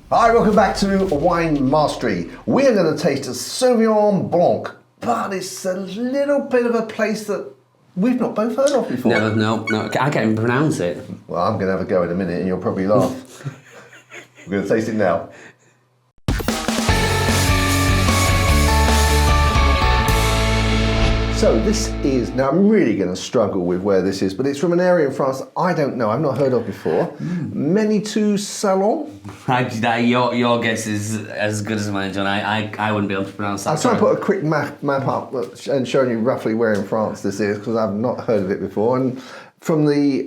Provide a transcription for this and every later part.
Hi, welcome back to Wine Mastery. We're going to taste a Sauvignon Blanc, but it's a little bit of a place that we've not both heard of before. No, I can't even pronounce it. Well, I'm going to have a go in a minute and you'll probably laugh. We're going to taste it now. So this is, now I'm really going to struggle with where this is, but it's from an area in France I don't know, I've not heard of before. Menetou Salon. Your guess is as good as mine, John. I wouldn't be able to pronounce that. I'll try and put a quick map up and showing you roughly where in France this is, because I've not heard of it before. And from the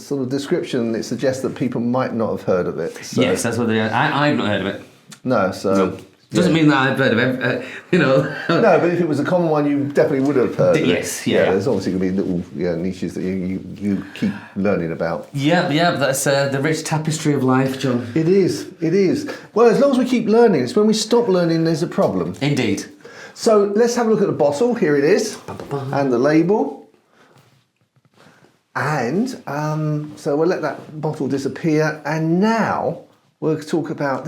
sort of description, it suggests that people might not have heard of it. So. Yes, that's what they are. I've not heard of it. No, so... No. Doesn't mean that I've heard of it, No, but if it was a common one, you definitely would have heard of it. Yes, yeah. There's obviously going to be little niches that you keep learning about. Yeah, that's the rich tapestry of life, John. It is. Well, as long as we keep learning, it's when we stop learning there's a problem. Indeed. So let's have a look at the bottle. Here it is. And the label. And so we'll let that bottle disappear. And now we'll talk about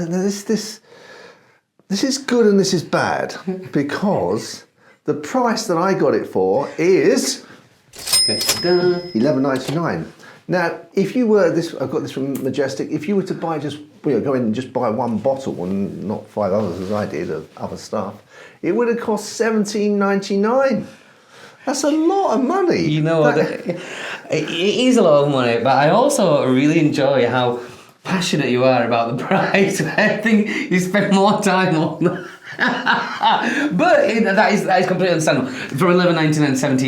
this is good and this is bad, because the price that I got it for is $11.99. Now, if you were I've got this from Majestic. If you were to buy go in and just buy one bottle and not 5 others as I did of other stuff, it would have cost $17.99. That's a lot of money. You know what? It is a lot of money, but I also really enjoy how passionate you are about the price. I think you spend more time on that. But that is completely understandable. From $11.99 to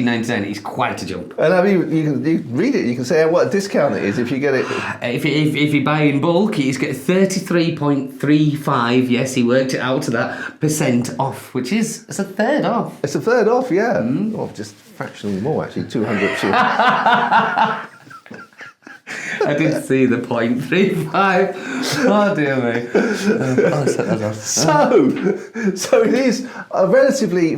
$17.99 is quite a jump. And I mean, you can read it. You can say what a discount it is if you get it. If you buy in bulk, he's getting 33.35. Yes, he worked it out to that % off, which is it's a third off. It's a third off, yeah. Or just fractionally more actually, 200. I did see the 0.35. Oh dear me. So it is a relatively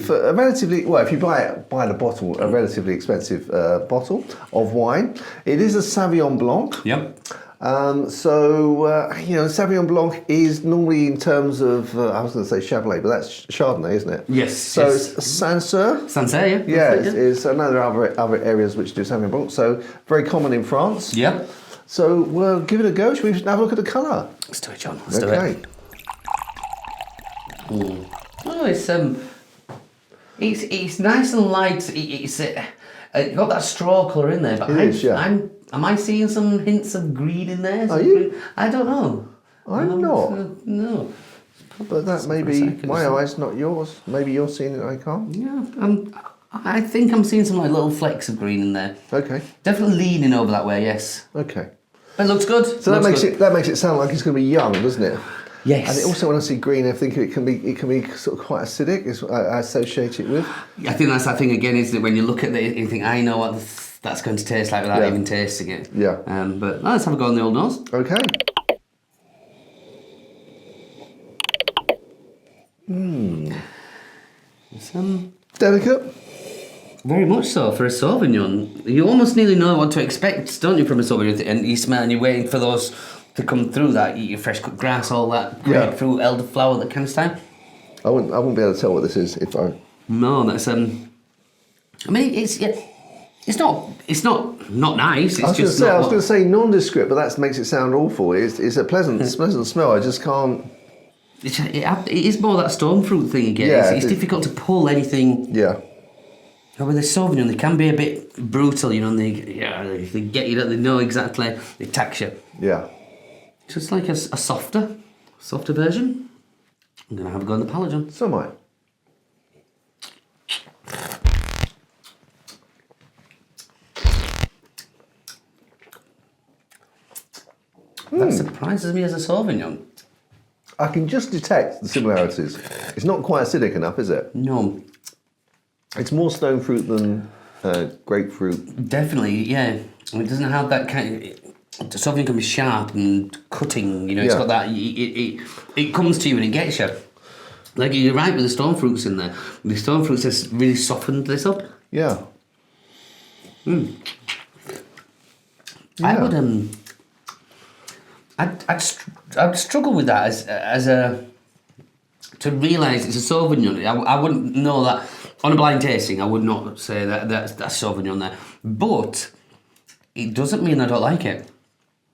well, if you buy the bottle, a relatively expensive bottle of wine. It is a Sauvignon Blanc. Yep. Sauvignon Blanc is normally in terms of I was going to say Chardonnay, but that's Chardonnay, isn't it? Yes. So it's Sancerre. Sancerre, yeah. Yeah, it's another other areas which do Sauvignon Blanc. So very common in France. Yep. So we'll give it a go. Should we have a look at the colour? Let's do it, John. Let's do it. Oh, it's nice and light. It's got that straw colour in there, but am I seeing some hints of green in there? Are you? I don't know. I'm not. No. But that may be my eyes, not yours. Maybe you're seeing it, I can't. Yeah, I think I'm seeing some little flecks of green in there. Okay. Definitely leaning over that way, yes. Okay. It looks good. So that makes it sound like it's going to be young, doesn't it? Yes. And also when I see green, I think it can be sort of quite acidic. Is what I associate it with. I think that's that thing again, is that when you look at it, you think, I know what that's going to taste like without even tasting it. Yeah. But let's have a go on the old nose. Okay. It's delicate. Very much so for a Sauvignon. You almost nearly know what to expect, don't you, from a Sauvignon? And you smell and you're waiting for those to come through. That you eat your fresh cut grass, all that grapefruit, elderflower, that kind of stuff. I wouldn't be able to tell what this is if I. No, that's I mean, it's not nice. It's I was going to say nondescript, but that makes it sound awful. It's a pleasant smell. I just can't. It is more that stone fruit thing again. Yeah, it's difficult to pull anything. Yeah. With the Sauvignon, they can be a bit brutal, and they get you, they know exactly, they tax you. Yeah. So it's like a softer version. I'm going to have a go on the palate, John. So am I. That surprises me as a Sauvignon. I can just detect the similarities. It's not quite acidic enough, is it? No. It's more stone fruit than grapefruit. Definitely, yeah. It doesn't have that kind of... Sauvignon can be sharp and cutting, It's got that... It comes to you and it gets you. Like, you're right with the stone fruits in there. The stone fruits has really softened this up. Yeah. I would... I'd I'd struggle with that as a to realise it's a Sauvignon. I wouldn't know that on a blind tasting. I would not say that's Sauvignon there, but it doesn't mean I don't like it.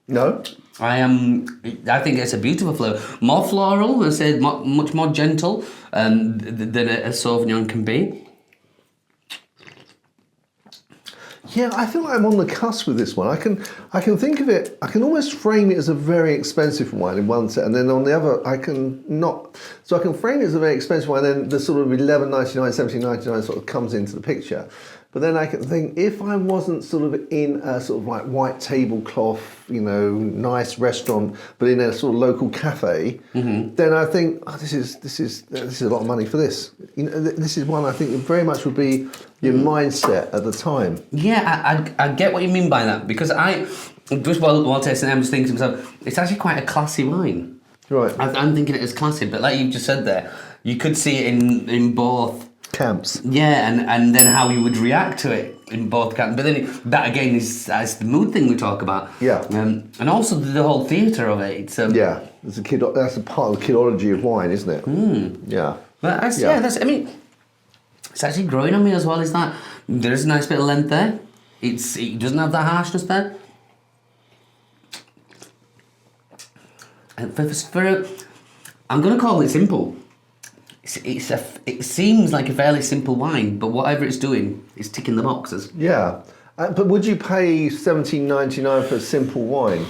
No. I think it's a beautiful flavour. More floral, I say, much more gentle than a Sauvignon can be. Yeah, I feel like I'm on the cusp with this one. I can think of it. I can almost frame it as a very expensive wine in one set, and then on the other, I can not. So I can frame it as a very expensive wine, and then the sort of $11.99, $17.99 sort of comes into the picture. But then I can think, if I wasn't sort of in a sort of like white tablecloth, nice restaurant, but in a sort of local cafe, then I think, oh, this is a lot of money for this. This is one I think very much would be your mindset at the time. Yeah, I get what you mean by that, because I just while tasting, I'm just thinking to myself, it's actually quite a classy wine. Right. I'm thinking it as classy, but like you just said there, you could see it in both camps. Yeah, and then how you would react to it in both camps. But then that again that's the mood thing we talk about. Yeah. And also the whole theatre of it. It's, yeah, that's a part of the kidology of wine, isn't it? Yeah. But I mean, it's actually growing on me as well. Is that there's a nice bit of length there. It doesn't have that harshness there. And I'm going to call it simple. It seems like a fairly simple wine, but whatever it's doing, it's ticking the boxes. Yeah, but would you pay $17.99 for a simple wine?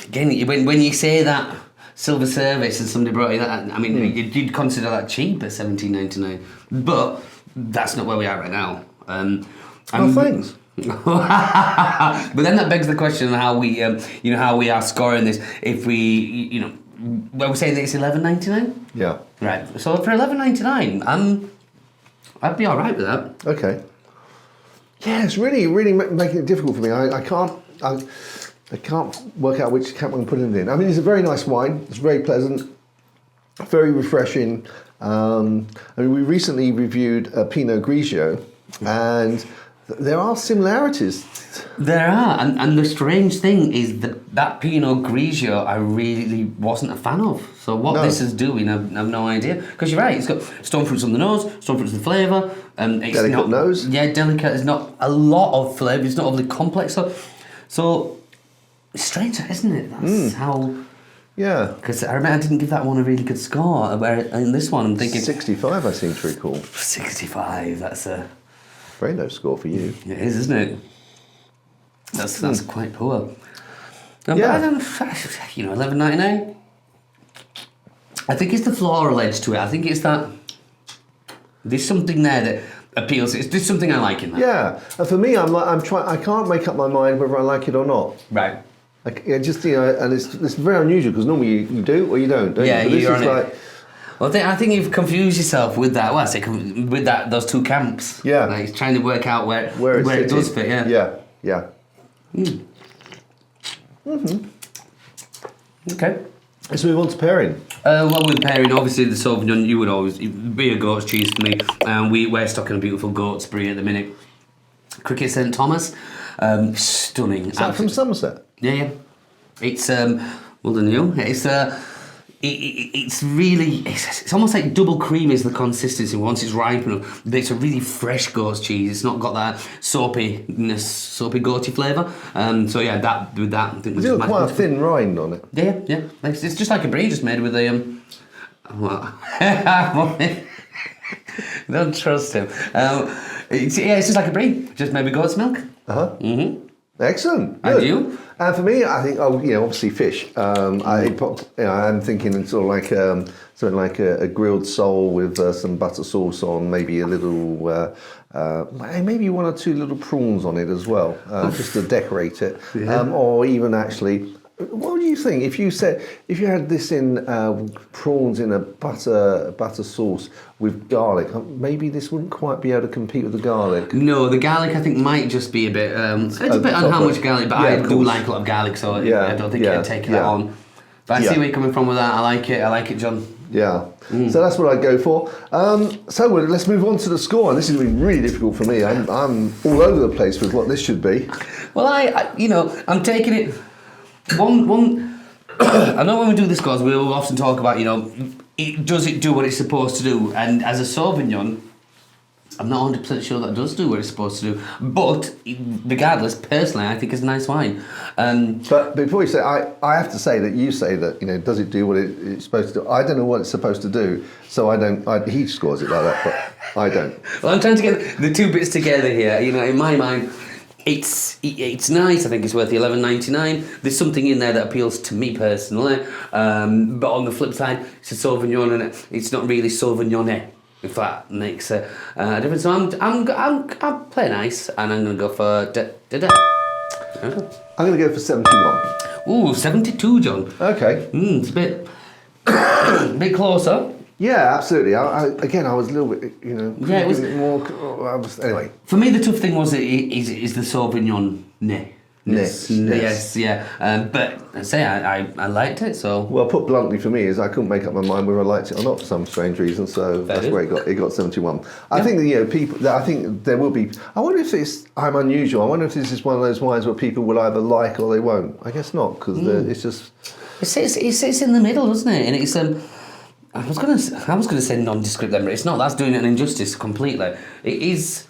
Again, when you say that silver service and somebody brought you that, I mean, you'd consider that cheap at $17.99, but that's not where we are right now. Thanks. But then that begs the question of how we, how we are scoring this. If we, well, we're saying that it's $11.99. Yeah. Right. So for $11.99, I'd be all right with that. Okay. Yeah, it's really making it difficult for me. I can't work out which camp I'm going to put it in. I mean, it's a very nice wine. It's very pleasant, very refreshing. We recently reviewed a Pinot Grigio, and there are similarities. There are, and the strange thing is that Pinot Grigio I really wasn't a fan of. So what this is doing, I've no idea. Because you're right, it's got stone fruits on the nose, stone fruits on the flavour. It's delicate nose. Yeah, delicate. There's not a lot of flavour. It's not overly complex. So it's strange, isn't it? That's how. Yeah. Because I remember I didn't give that one a really good score. Where in this one I'm thinking 65, I seem to recall. 65. That's a very low score for you. It is, isn't it? That's quite poor. Yeah. But $11.99. I think it's the floral edge to it. I think it's that. There's something there that appeals. There's something I like in that. Yeah, and for me, I'm trying. I can't make up my mind whether I like it or not. Right. And it's very unusual because normally you do or you don't. Don't Yeah, you? But you're this on is it. Well, I think you've confused yourself with that. Well, I say with those two camps. Yeah. Like trying to work out where it does fit. Yeah. Yeah. Yeah. Okay. Let's move on to pairing. Well, with pairing, obviously the Sauvignon, you would always be a goat's cheese to me. We're stocking a beautiful goat's brie at the minute. Cricket St Thomas, stunning. Is that from Somerset? Yeah. It's well done you. It's really it's almost like double cream is the consistency once it's ripe enough. It's a really fresh goat's cheese. It's not got that soapy goaty flavour. So yeah, I think It's got quite a thin rind on it. Yeah. It's just like a brie, just made with a Don't trust him. It's just like a brie, just made with goat's milk. Excellent. Good. And you? And for me, I think, obviously fish. I'm thinking sort of like something like a grilled sole with some butter sauce on, maybe a little, maybe one or two little prawns on it as well, just to decorate it. Yeah. Or even actually, what do you think if you had this in prawns in a butter sauce with garlic? Maybe this wouldn't quite be able to compete with the garlic. No, the garlic I think might just be a bit. It depends on how much garlic, but I do like a lot of garlic, so I don't think it'd take that on. But I see where you're coming from with that. I like it, John. Yeah, so that's what I'd go for. So let's move on to the score, and this is going to be really difficult for me. I'm all over the place with what this should be. Well, I'm taking it one I know when we do the scores, we will often talk about, does it do what it's supposed to do? And as a Sauvignon, I'm not 100% sure that it does do what it's supposed to do. But regardless, personally, I think it's a nice wine. But before you say, I have to say that you say that, does it do what it's supposed to do? I don't know what it's supposed to do, so I don't. He scores it like that, but I don't. Well, I'm trying to get the two bits together here. In my mind, it's nice. I think it's worth the $11.99. There's something in there that appeals to me personally. But on the flip side, it's a Sauvignon, and it's not really Sauvignon. If that makes a difference. So I'm play nice, and I'm going to go for I'm going to go for 71. Ooh, 72, John. Okay. It's a bit closer. Yeah, absolutely. I was a little bit, Yeah, it was more. Anyway. For me, the tough thing was is the Sauvignon Yes. but I say I liked it, so. Well, put bluntly for me is I couldn't make up my mind whether I liked it or not for some strange reason, so that's where it got 71. I think that people. I think there will be. I wonder if I'm unusual. I wonder if this is one of those wines where people will either like or they won't. I guess not, because it's just. It sits in the middle, doesn't it? And it's I was gonna say nondescript then, but it's not. That's doing it an injustice completely. It is.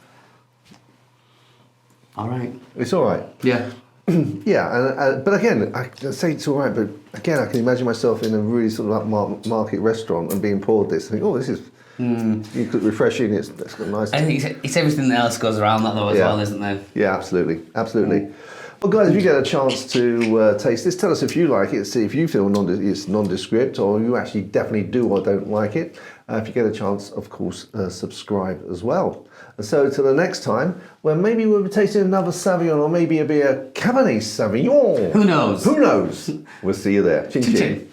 All right. It's all right. Yeah. Yeah, but again, I say it's all right, but again, I can imagine myself in a really sort of upmarket restaurant and being poured this and think, oh, this is you could refreshing. It's got nice. I think it's everything that else goes around that though as well, isn't there? Yeah, absolutely. Well, guys, if you get a chance to taste this, tell us if you like it. See if you feel it's nondescript or you actually definitely do or don't like it. If you get a chance, of course, subscribe as well. And so till the next time, where maybe we'll be tasting another Sauvignon or maybe it'll be a Cabernet Sauvignon. Who knows? Who knows? We'll see you there. Chin chin.